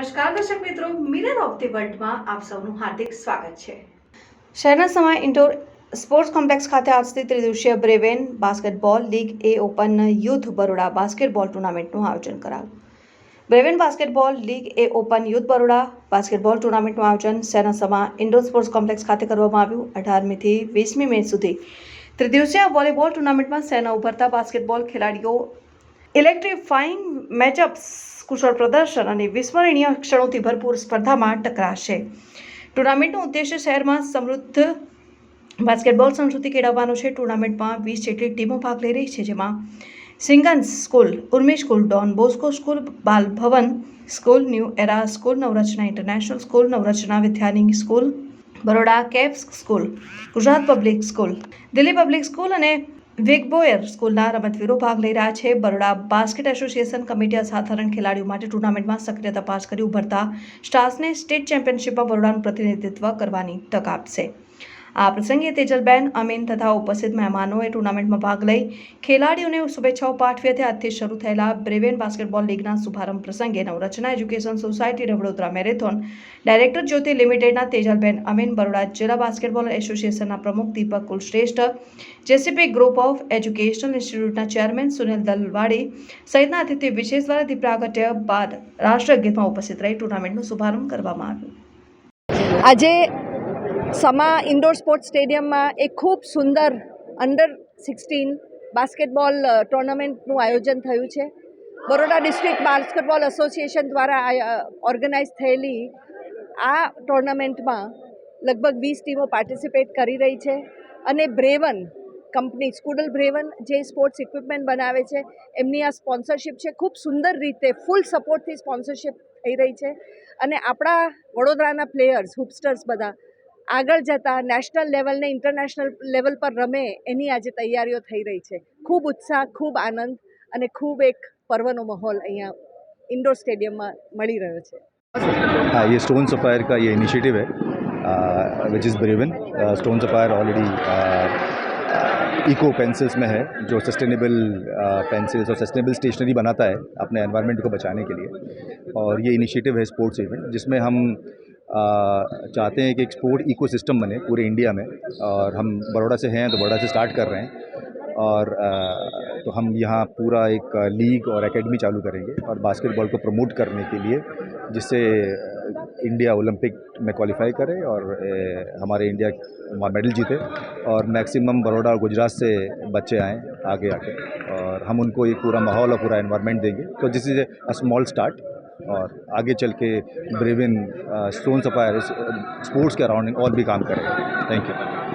નમસ્કાર દર્શક મિત્રો, મિરર ઓફ ધી વર્લ્ડમાં આપ સૌનું હાર્દિક સ્વાગત છે। શહેરના સમા ઇન્ડોર સ્પોર્ટ્સ કોમ્પ્લેક્સ ખાતે આજથી ત્રિદિવસીય બ્રેવેન બાસ્કેટબોલ લીગ એ ઓપન યુથ બરોડા બાસ્કેટબોલ ટુર્નામેન્ટનું આયોજન કરાયું। બ્રેવેન બાસ્કેટબોલ લીગ એ ઓપન યુથ બરોડા બાસ્કેટબોલ ટુર્નામેન્ટનું આયોજન શહેરના સમા ઇન્ડોર સ્પોર્ટ્સ કોમ્પ્લેક્સ ખાતે કરવામાં આવ્યું। 18મી થી 20મી મે સુધી ત્રિદિવસીય વોલીબોલ ટુર્નામેન્ટમાં શહેરના ઉભરતા બાસ્કેટબોલ ખેલાડીઓ ઇલેક્ટ્રિફાઇંગ મેચઅપ્સ, કુશળ પ્રદર્શન અને વિસ્મરણીય ક્ષણોથી ભરપૂર સ્પર્ધામાં ટકરાશે। ટુર્નામેન્ટનો ઉદ્દેશ્ય શહેરમાં સમૃદ્ધ બાસ્કેટબોલ સંસ્કૃતિ કેળવવાનો છે। ટુર્નામેન્ટમાં 20 જેટલી ટીમો ભાગ લઈ રહી છે, જેમાં સિંગન્સ school, Urmi school, Don Bosco school, Bal Bhavan school, new era school, Navrachana international school, Navrachana Vidyani school, Baroda કેપ્સ school, Gujarat public school, Delhi public school અને વિગબોયર સ્કૂલના રમતવીરો ભાગ લઈ રહ્યા છે। બરોડા બાસ્કેટ એસોસિએશન કમિટી અસાધારણ ખેલાડીઓ માટે ટુર્નામેન્ટમાં સક્રિય તપાસ કરી ઉભરતા સ્ટાર્સને સ્ટેટ ચેમ્પિયનશિપમાં બરોડાનું પ્રતિનિધિત્વ કરવાની તક આપશે। આ પ્રસંગે તેજલબેન અમીન તથા ઉપસ્થિત મહેમાનોએ ટુર્નામેન્ટમાં ભાગ લઈ ખેલાડીઓને શુભેચ્છાઓ પાઠવી હતી। આજથી શરૂ થયેલા બ્રેવેન બાસ્કેટબોલ લીગના શુભારંભ પ્રસંગે Navrachana education society Vadodara marathon director Jyoti લિમિટેડના તેજલબેન અમીન, બરોડા જિલ્લા બાસ્કેટબોલ એસોસિએશનના પ્રમુખ Deepak Kulshreshtha, JCP group of educational ઇન્સ્ટિટ્યૂટના ચેરમેન સુનિલ દલવાડી સહિતના અતિથિ વિશેષ દ્વારા દીપ પ્રાગટ્ય બાદ રાષ્ટ્રગીતમાં ઉપસ્થિત રહી ટુર્નામેન્ટનો શુભારંભ કરવામાં આવ્યો। આજે સમા ઇન્ડોર સ્પોર્ટ્સ સ્ટેડિયમમાં એક ખૂબ સુંદર અંડર 16 બાસ્કેટબોલ ટુર્નામેન્ટનું આયોજન થયું છે। બરોડા ડિસ્ટ્રિક્ટ બાસ્કેટબોલ એસોસિએશન દ્વારા ઓર્ગેનાઇઝ થયેલી આ ટુર્નામેન્ટમાં લગભગ 20 ટીમો પાર્ટિસિપેટ કરી રહી છે અને બ્રેવન કંપની, સ્કૂડલ બ્રેવન જે સ્પોર્ટ્સ ઇક્વિપમેન્ટ બનાવે છે, એમની આ સ્પોન્સરશિપ છે। ખૂબ સુંદર રીતે ફૂલ સપોર્ટથી સ્પોન્સરશિપ થઈ રહી છે અને આપણા વડોદરાના પ્લેયર્સ, હુપસ્ટર્સ બધા આગળ જતાં નેશનલ લેવલ ને ઇન્ટરનેશનલ લેવલ પર રમે એની આજે તૈયારીઓ થઈ રહી છે। ખૂબ ઉત્સાહ, ખૂબ આનંદ અને ખૂબ એક પર્વનો માહોલ અહીંયા ઇન્ડોર સ્ટેડિયમમાં મળી રહ્યો છે। हाँ, ये स्टोन सफायर का ये इनिशिएटिव है विच इज़ ब्रेवन। Stone sapphire already eco pencils में है, जो सस्टेनेबल पेंसिल्स और सस्टेनेबल स्टेशनरी बनाता है अपने एनवायरनमेंट को बचाने के लिए। और ये इनिशिएटिव है स्पोर्ट्स इवेंट, जिसमें हम चाहते हैं कि एक स्पोर्ट इकोसिस्टम बने पूरे इंडिया में। और हम बड़ौदा से हैं तो बड़ौदा से स्टार्ट कर रहे हैं और तो हम यहाँ पूरा एक लीग और एकेडमी चालू करेंगे और बास्केटबॉल को प्रमोट करने के लिए, जिससे इंडिया ओलंपिक में क्वालिफाई करे और हमारे इंडिया मेडल जीते और मैक्सिमम बड़ौदा और गुजरात से बच्चे आएँ आगे आके, और हम उनको एक पूरा माहौल और पूरा एनवायरनमेंट देंगे। तो this is a small start और आगे चल के ब्रेवेन स्टोन सफायर स्पोर्ट्स के अराउंड और भी काम करेगा। Thank you.